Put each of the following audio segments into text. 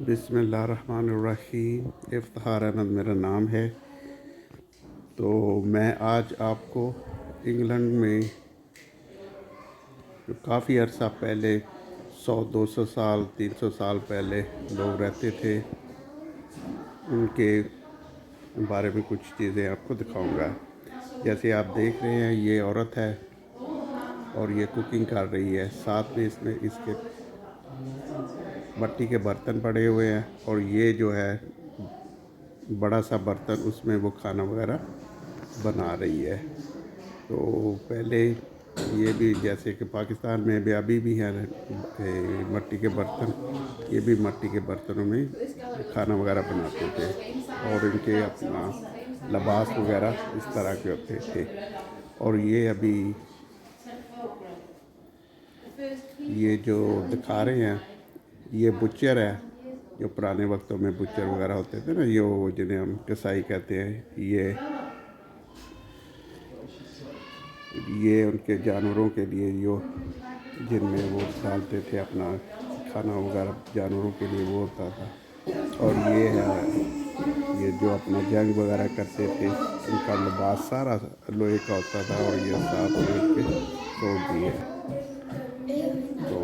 बिस्मिल्लाहिर्रहमानिर्रहीम। इफ्तिखार अहमद मेरा नाम है। तो मैं आज आपको इंग्लैंड में जो काफ़ी अर्सा पहले 100-200 साल 300 साल पहले लोग रहते थे उनके बारे में कुछ चीज़ें आपको दिखाऊंगा। जैसे आप देख रहे हैं, ये औरत है और ये कुकिंग कर रही है। साथ में इसमें इसके मिट्टी के बर्तन पड़े हुए हैं और ये जो है बड़ा सा बर्तन, उसमें वो खाना वगैरह बना रही है। तो पहले ये भी जैसे कि पाकिस्तान में भी अभी भी है मिट्टी के बर्तन, ये भी मिट्टी के बर्तनों में खाना वगैरह बनाते थे और इनके अपना लिबास वगैरह इस तरह के होते थे। और ये अभी ये जो दिखा रहे हैं, ये बुचर है। जो पुराने वक्तों में बुचर वगैरह होते थे ना, ये वो जिन्हें हम कसाई कहते हैं, ये उनके जानवरों के लिए जो जिनमें वो डालते थे अपना खाना वगैरह जानवरों के लिए, वो होता था। और ये है, ये जो अपना जंग वगैरह करते थे, उनका लिबास सारा लोहे का होता था और ये साफ करके छोड़ दिए। तो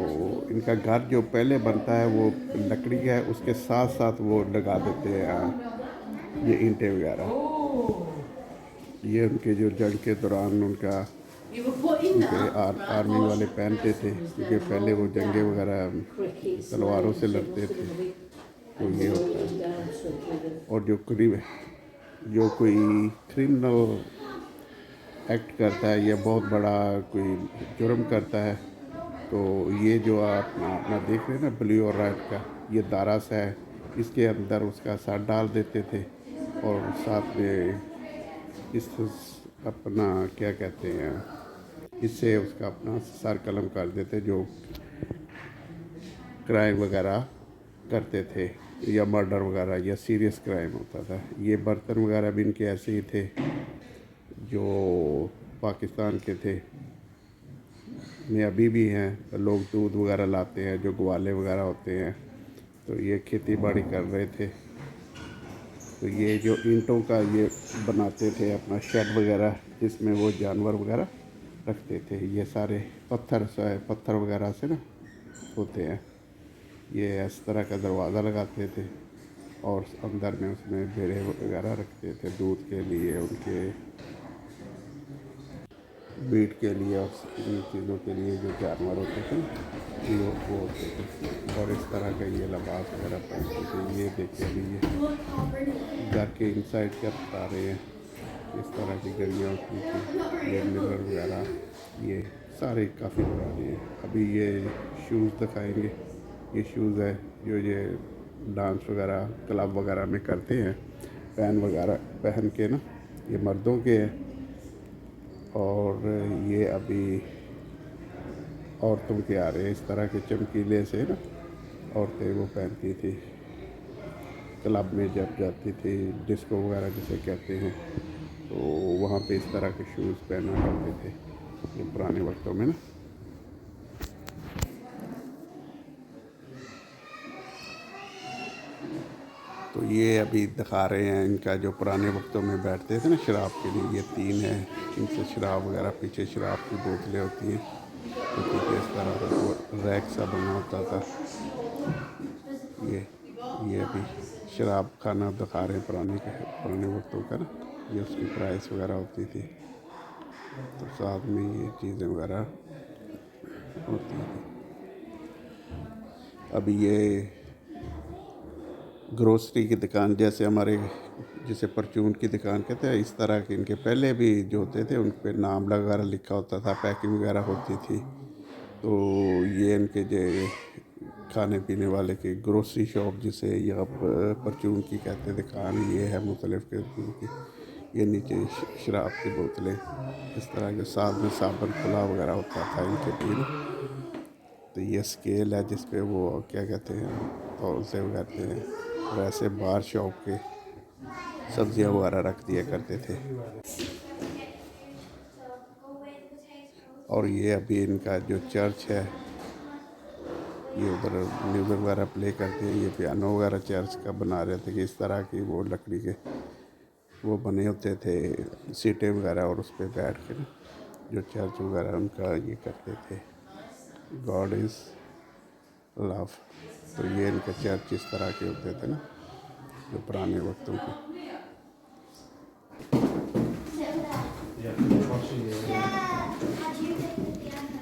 इनका घर जो पहले बनता है वो लकड़ी का है, उसके साथ साथ वो लगा देते हैं ये ईंटें वगैरह। ये उनके जो जंग के दौरान उनका उनके आर्मी वाले पहनते थे, क्योंकि पहले वो जंगे वगैरह तलवारों से लड़ते थे। तो ये होता है। और जो कोई क्रिमिनल एक्ट करता है या बहुत बड़ा कोई जुर्म करता है, तो ये जो आप अपना देख रहे हैं ना, ब्लू और रेड का ये दारस है, इसके अंदर उसका सर डाल देते थे और साथ में इस अपना क्या कहते हैं, इससे उसका अपना सर कलम कर देते जो क्राइम वगैरह करते थे या मर्डर वगैरह या सीरियस क्राइम होता था। ये बर्तन वगैरह भी इनके ऐसे ही थे जो पाकिस्तान के थे, में अभी भी हैं। लोग दूध वगैरह लाते हैं, जो ग्वाले वगैरह होते हैं, तो ये खेती बाड़ी कर रहे थे। तो ये जो ईंटों का ये बनाते थे अपना शेड वगैरह, जिसमें वो जानवर वगैरह रखते थे। ये सारे पत्थर वगैरह से ना होते हैं। ये इस तरह का दरवाज़ा लगाते थे और अंदर में उसमें भेड़े वगैरह रखते थे दूध के लिए, उनके मीट के लिए और इन चीज़ों के लिए जो जानवर होते थे वो होते थे। और इस तरह का ये लिबास वगैरह पहनते थे। ये देखिए अभी ये घर के इनसाइड क्या बता रहे हैं, इस तरह की गलियाँ होती थी। ये मिरर वगैरह ये सारे काफ़ी पुराने हैं। अभी ये शूज़ दिखाएंगे। ये शूज़ है जो ये डांस वगैरह क्लब वगैरह में करते हैं, पैन वगैरह पहन के ना, ये मर्दों के हैं। और ये अभी औरतों के आ रहे हैं, इस तरह के चमकीले से ना औरतें वो पहनती थी क्लब में जब जाती थी, डिस्को वगैरह जिसे कहते हैं, तो वहाँ पे इस तरह के शूज़ पहना करते थे ये पुराने वक्तों में ना। तो ये अभी दिखा रहे हैं इनका जो पुराने वक्तों में बैठते थे ना शराब के लिए। ये 3 है, इनसे शराब वगैरह, पीछे शराब की बोतलें होती हैं, तो पीछे इस तरह का वो रैक सा बना होता था। ये अभी शराब खाना दिखा रहे हैं पुराने वक्तों का ना, ये उसकी प्राइस वगैरह होती थी। तो साथ में ये चीज़ें वगैरह होती थी। अभी ये ग्रोसरी की दुकान, जैसे हमारे जिसे परचून की दुकान कहते हैं, इस तरह के इनके पहले भी जो होते थे उन पर नाम वगैरह लिखा होता था, पैकिंग वगैरह होती थी। तो ये इनके जो खाने पीने वाले की ग्रोसरी शॉप जिसे या परचून की कहते दुकान, ये है मुख्तलिफ़ किस्म की। ये नीचे शराब की बोतलें इस तरह के, साथ में साबुन खुला वगैरह होता था इनके लिए। तो ये स्केल है जिस पे वो क्या कहते हैं, तौल से वो करते हैं। वैसे बाहर शॉप के सब्जियां वगैरह रख दिया करते थे। और ये अभी इनका जो चर्च है, ये उधर म्यूज़िक वगैरह प्ले करते हैं। ये पियानो वगैरह चर्च का बना रहे थे कि इस तरह की वो लकड़ी के वो बने होते थे सीटें वगैरह, और उस पे बैठ कर जो चर्च वगैरह उनका ये करते थे, गॉड इज़ लव। तो ये इनके चर्च इस तरह के होते थे ना, जो पुराने वक्तों के।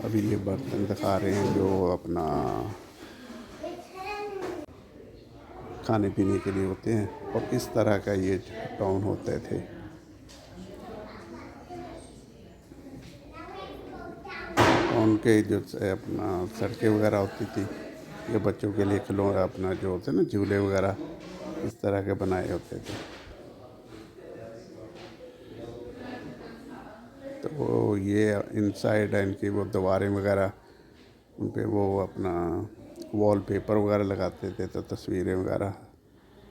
अभी ये बर्तन दिखा रहे हैं जो अपना खाने पीने के लिए होते हैं, और इस तरह का ये टाउन होते थे। उनके जो अपना सड़कें वगैरह होती थी, ये बच्चों के लिए खिलौना अपना जो होते हैं ना झूले वगैरह, इस तरह के बनाए होते थे। तो ये इनसाइड है इनकी वो दीवारें वगैरह, उन पे वो अपना वॉलपेपर वगैरह लगाते थे, तो तस्वीरें वगैरह,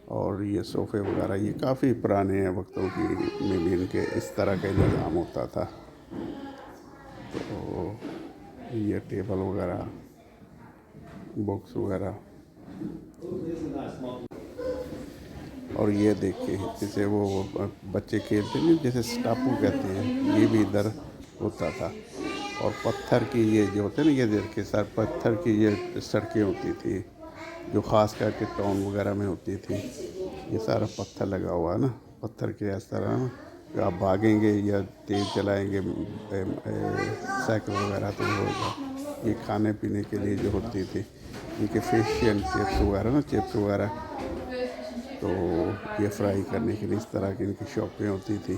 और ये सोफ़े वगैरह ये काफ़ी पुराने हैं वक्तों की में भी इनके इस तरह का इंतज़ाम होता था। तो ये टेबल वगैरह, बुक्स वगैरह, और ये देखिए जैसे वो बच्चे खेलते नहीं, जैसे स्टापू कहते हैं, ये भी इधर होता था। और पत्थर की ये जो होते हैं ना, ये देखिए सर पत्थर की ये सड़कें होती थी, जो ख़ास करके टाउन वगैरह में होती थी। ये सारा पत्थर लगा हुआ है ना, पत्थर के इस तरह ना, कि आप भागेंगे या तेज़ चलाएंगे साइकिल वगैरह तो होगा। ये खाने पीने के लिए जो होती थी, इनके फिश एंड चिप्स वगैरह ना, चिप्स वगैरह, तो ये फ्राई करने के लिए इस तरह की इनकी शॉपें होती थी।